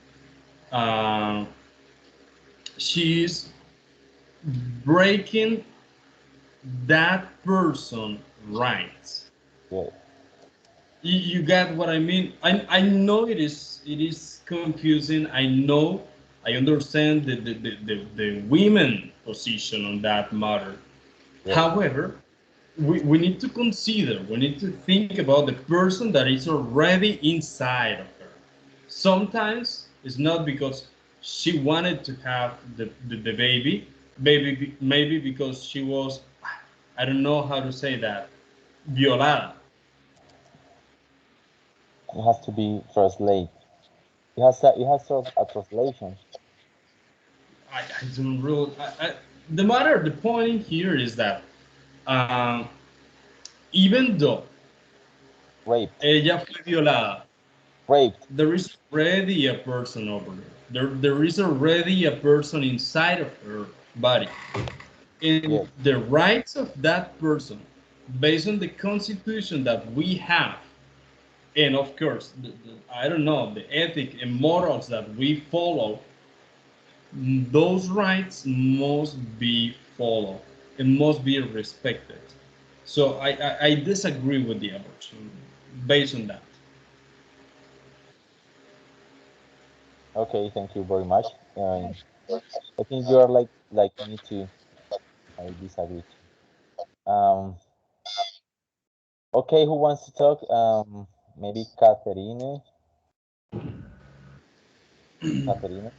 she's breaking that person rights. Yes. You get what I mean? I know it is confusing. I understand the women position on that matter. Yes. However, we need to consider, we need to think about the person that is already inside of her. Sometimes it's not because she wanted to have the baby, maybe because she was, I don't know how to say that, violada. It has to be translate. It has a translation. I don't really. The point here is that um, even though Raped. ella fue violada, Raped. there is already a person over there. There is already a person inside of her body. And Yes. the rights of that person, based on the constitution that we have, and of course, I don't know, the ethic and morals that we follow, those rights must be followed and must be respected. So I disagree with the abortion based on that. Okay. Thank you very much. I think you are like me too. I disagree too. Okay. Who wants to talk? Maybe Catherine. Catherine.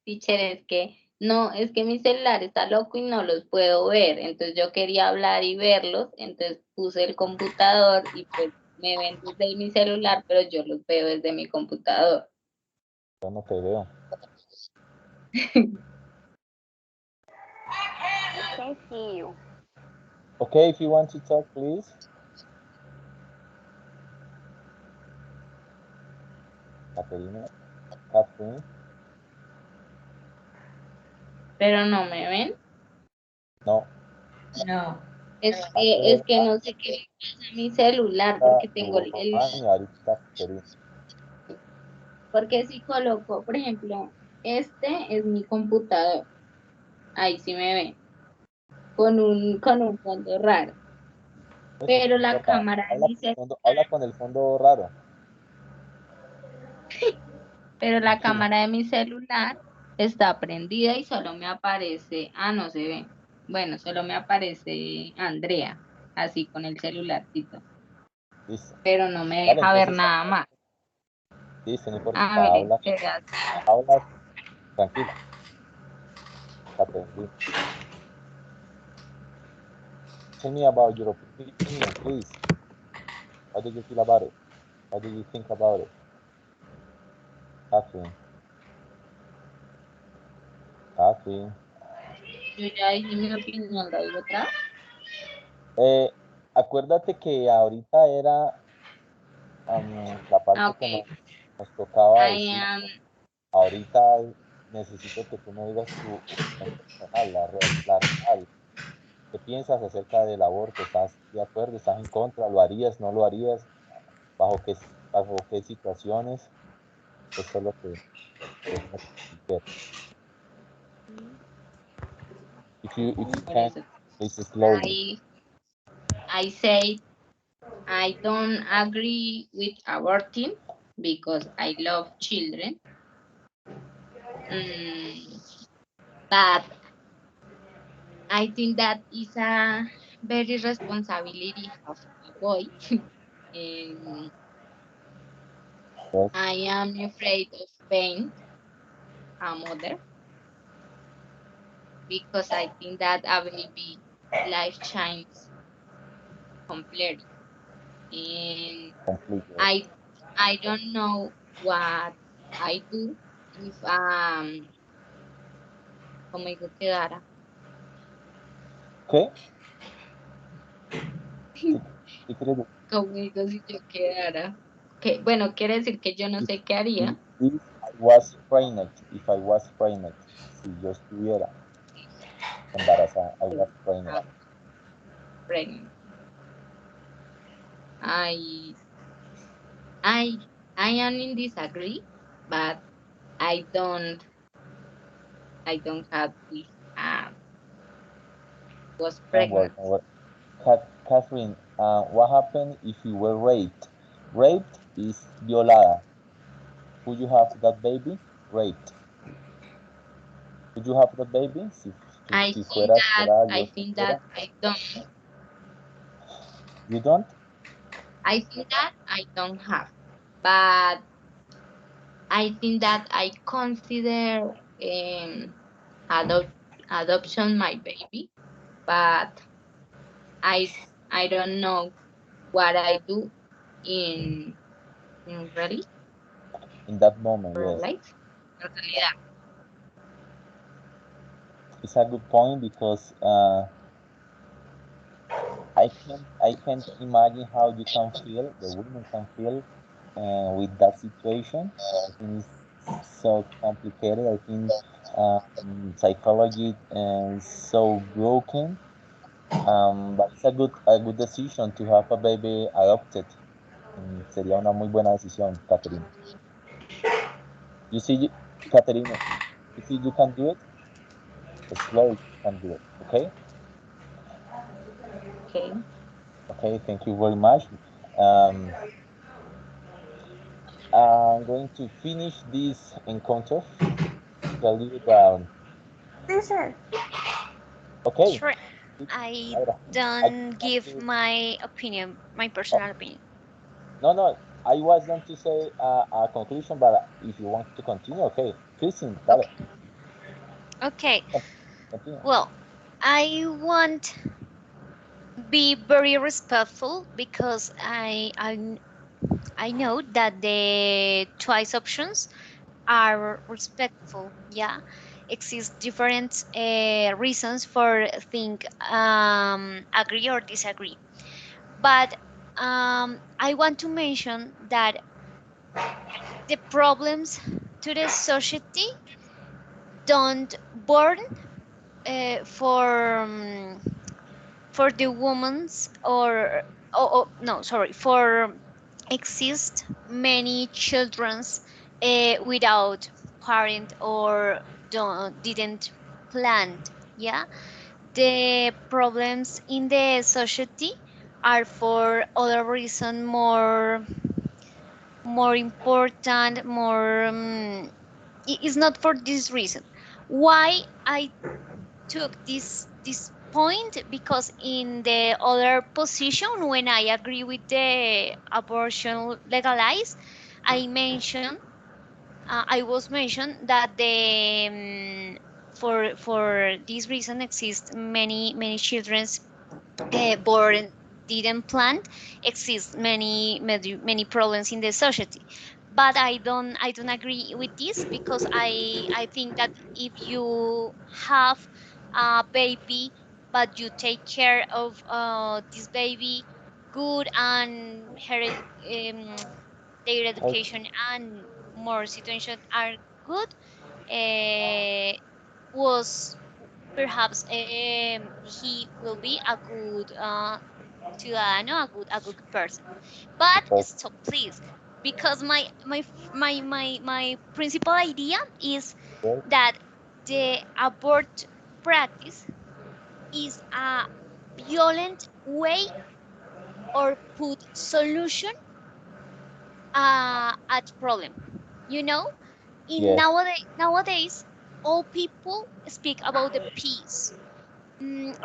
Teacher, es que mi celular está loco y no los puedo ver. Entonces yo quería hablar y verlos, entonces puse el computador y pues me ven desde mi celular, pero yo los veo desde mi computador. Yo no te veo. I can see you. Okay. If you want to talk, please. Catherine. Catherine. Pero no me ven. No. No. Es que no sé qué le pasa a mi celular porque tengo Ahorita, Catherine. porque si coloco, por ejemplo, este es mi computador. Ahí sí me ven. Con un fondo raro. Pero la cámara de mi celular, Habla con el fondo raro. pero la cámara de mi celular está prendida y solo me aparece, no se ve. Bueno, solo me aparece Andrea, así con el celularcito. Listo. Pero no me Vale, deja ver entonces, nada más. listo, no importa. Mire, Habla tranquila. Catherine. Tell me about your opinion, please. How do you feel about it? What do you think about it? Catherine. Catherine. yo ya dije mi opinión, la digo otra. Acuérdate que ahorita era la parte que nos tocaba decir. Ahorita necesito que tú me digas tu opinión personal, la real. ¿Qué piensas acerca del aborto? ¿Estás de acuerdo? ¿Estás en contra? ¿Lo harías? ¿No lo harías? ¿Bajo qué situaciones? Eso es lo que queremos ver. If you can, please slowly. I say I don't agree with aborting because I love children. But I think that is a very responsibility of a boy. And Yes. I am afraid of being a mother because I think that a baby life changes completely. And Completely. I don't know what I do if como hijo quedara. ¿Qué? ¿Qué quieres decir? Como digo si yo quedara. Que, bueno, quiere decir que yo no sé qué haría. If I was pregnant, si yo estuviera embarazada, I was pregnant. Pregnant. I am in disagree, but I don't have this was pregnant. Catherine, what happened if you were raped? Raped is violada. Could you have that baby? Raped. Could you have that baby? Si I Si think fuera, that fuera I yo think fuera. that I don't. You don't? I think that I don't have, but I think that I consider adopt adoption my baby, but I I don't know what I do in really In that moment, real yes. life. En realidad. It's a good point because I can't imagine how you can feel, the women can feel with that situation. I think it's so complicated. I think psychology is so broken. But it's a good decision to have a baby adopted. Sería una muy buena decisión, Catherine. You see, Catherine, you see you can do it. Slowly you can do it. Okay. Okay. Okay. Thank you very much. Um, I'm going to finish this encounter. Tell you that. Teacher, Okay. Sure. I Laura, I don't want give to. my opinion, my Oh, personal opinion. no, no. I was going to say a conclusion, but if you want to continue, okay. Christine, dale, Okay. Okay. continue. Well, I want be very respectful because I know that the twice options are respectful. Yeah, exist different reasons for think agree or disagree. But I want to mention that the problems to the society don't burn for the women's or oh no sorry for exist many children's without parent or don't didn't plant. Yeah, the problems in the society are for other reason more important more it's not for this reason why I took this point because in the other position when I agree with the abortion legalized I mentioned I was mentioned that the for this reason exist many children's born didn't plant exist many problems in the society but I don't agree with this because I think that if you have a baby but you take care of this baby good and their Hey, education and more situations are good was perhaps he will be a good ciudadano, a good person. But because stop, please, because my principal idea is yes, that the abort practice is a violent way or put solution at problem. You know, in yes, nowadays all people speak about the peace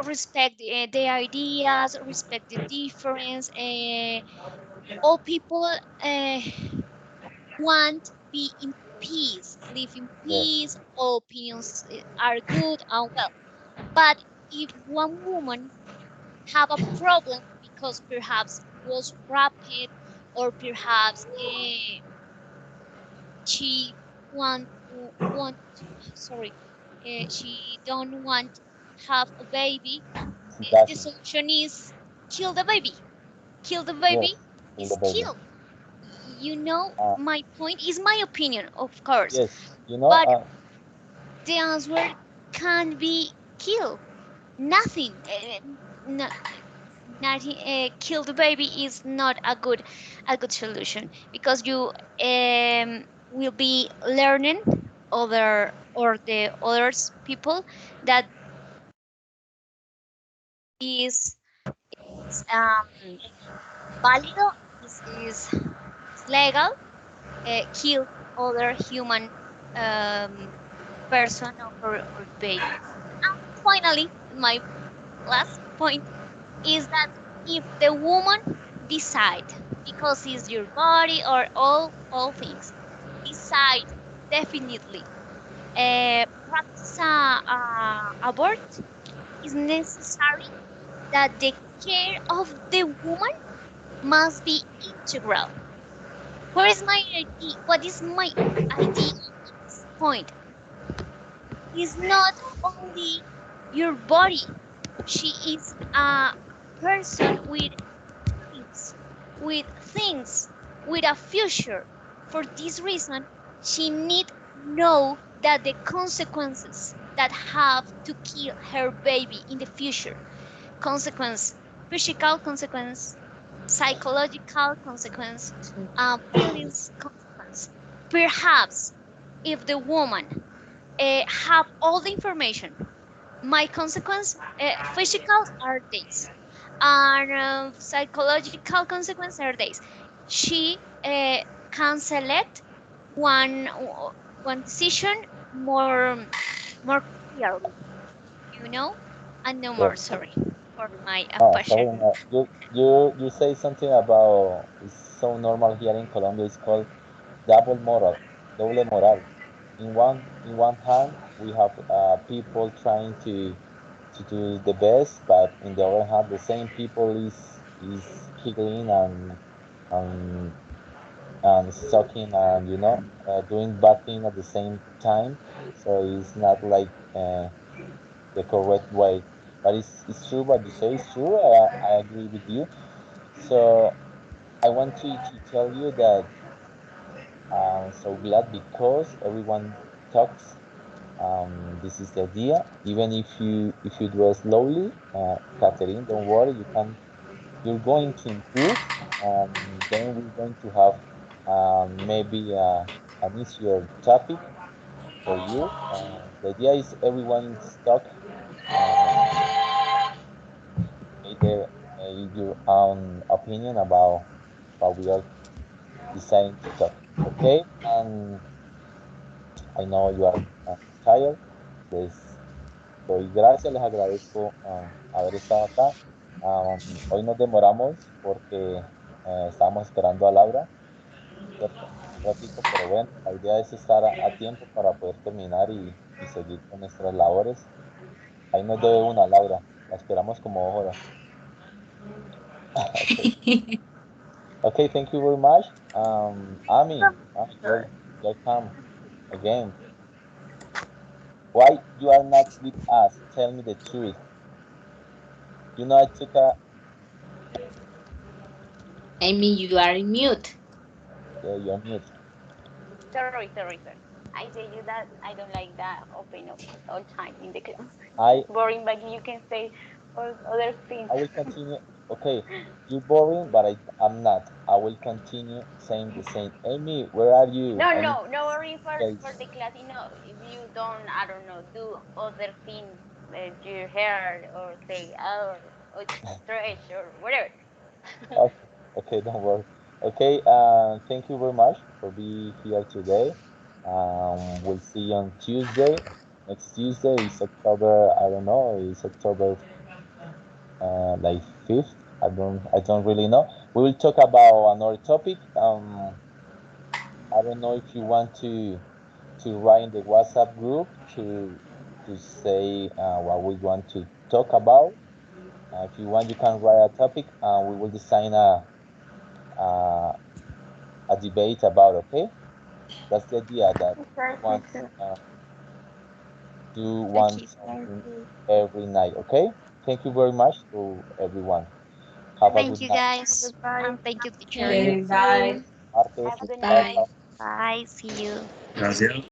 respect the ideas, respect the difference. All people want be in peace, live in yes, peace. All opinions are good and well. But if one woman have a problem because perhaps was raped or perhaps she want sorry, she don't want have a baby, he the doesn't. solution is kill the baby. Kill the Yes, baby kill the is baby. kill. You know, Uh, my point is my opinion, of course, yes, but the answer can be kill. Nothing. No, nothing. Kill the baby is not a good solution because you will be learning other or the others people that is válido is legal kill other human um, person or baby. And finally, my last point is that if the woman decide, because it's your body or all things, decide definitely practice abort, is necessary that the care of the woman must be integral. Where is my idea? What is my idea at this point? Is not only your body. She is a person with dreams, with things, with a future. For this reason, she need know that the consequences that have to kill her baby in the future, consequence, physical consequence, psychological consequence, feelings consequence. Perhaps if the woman have all the information, my consequence, physical are days, and psychological consequence are days. She can select one one decision more clearly, you know, and no Yes. more. Sorry for my Oh, sorry, passion. no. You say something about it's so normal here in Colombia. It's called double moral, doble moral. In one hand, we have people trying to do the best, but in the other hand, the same people is killing and and sucking and doing bad thing at the same time. So it's not like the correct way. But it's true what you say. It's true. I agree with you. So I want to tell you that I'm so glad because everyone talks. This is the idea. Even if you do it slowly, Catherine, don't worry. You're going to improve. Then we're going to have maybe an easier topic for you. The idea is everyone is talk. Make your own opinion about what we are deciding to talk. Okay, I know you are tired. Les doy gracias, les agradezco haber estado acá. Hoy nos demoramos porque estábamos esperando a Laura, ¿cierto? Un ratito, pero bueno, la idea es estar a tiempo para poder terminar y seguir con nuestras labores. Ahí nos debe una, Laura. La esperamos como 2 horas. Okay. Okay, thank you very much. Ami, welcome again. Why you are not with us? Tell me the truth. I took a. Amy, you are in mute. Yeah, you're mute. Sorry. I tell you that I don't like that open all time in the class. I It's boring, but you can say all other things. I will continue. Okay, you're boring, but I'm not. I will continue saying the same. Amy, where are you? I need No worry for space. the class. If you don't, I don't know, do other things, your hair or say or stretch or whatever. Okay, okay, don't worry. Okay, thank you very much for being here today. We'll see you on Tuesday. Next Tuesday is October. I don't know. It's October like 5th. I don't really know. We will talk about another topic. I don't know if you want to write in the WhatsApp group to say what we want to talk about. If you want, you can write a topic, and we will design a, a debate about. Okay, that's the idea that we Okay, want teacher. do one Okay. Thank something you. every night. Okay, thank you very much to everyone. Have a Thank good you, night. guys. Goodbye. And thank you, See teacher. you Okay, bye. martes. Have a good Bye night. Bye. bye. Bye. See you. Gracias.